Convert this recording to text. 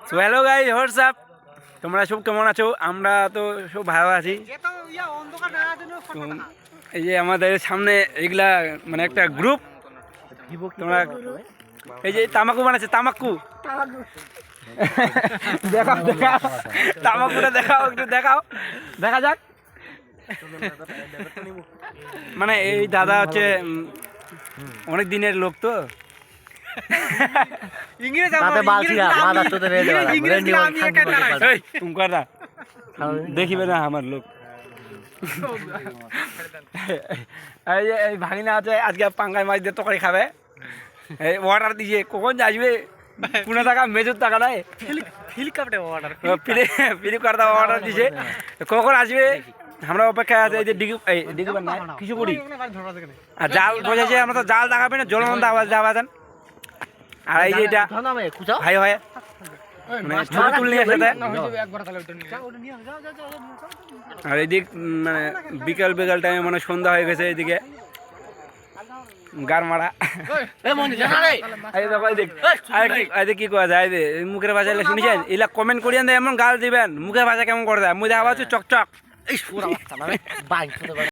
So hello guys, WhatsApp, তোমরা সব কেমন আছো? আমরা তো সব ভালো আছি। তো এই যে আমাদের সামনে এগুলা মানে একটা গ্রুপ, তোমরা এই যে তামাকু বানাচ্ছে, তামাকু দেখাও দেখাও, তামাকুটা দেখাও, একটু দেখাও, দেখা যাক। মানে এই দাদা হচ্ছে অনেক দিনের লোক, তো দেখিবে না আমার লোক। এই ভাগিনা আছে, আজকে পাঙ্গাই মাছ দিয়ে তরকারি খাবে। এই অর্ডার দিয়েছে, কখন আসবে? 15 টাকা মেজুর টাকা নাই, ফ্লিপকার্টে অর্ডার দিয়েছে, কখন আসবে? আমরা অপেক্ষা আছে। এই যে ডিগি না কিছু করি, আর জাল বোঝাচ্ছে, আমরা তো জাল দেখাবে না, জল মন্দ আওয়াজ যাওয়া। আর এই যে এটা ভাই হয় মানে ছবি তুলনি সাথে। আর এইদিক মানে বিকাল বিকাল টাইমে মানে সন্ধ্যা হয়ে গেছে, এইদিকে গার মারা। কি করা যায়? মুখের ভাষা শুনেছেন? এগুলা কমেন্ট করিয়েন, এমন গাল দিবেন, মুখের ভাষা কেমন করে দেয়, মুখে আওয়াজ চকচক।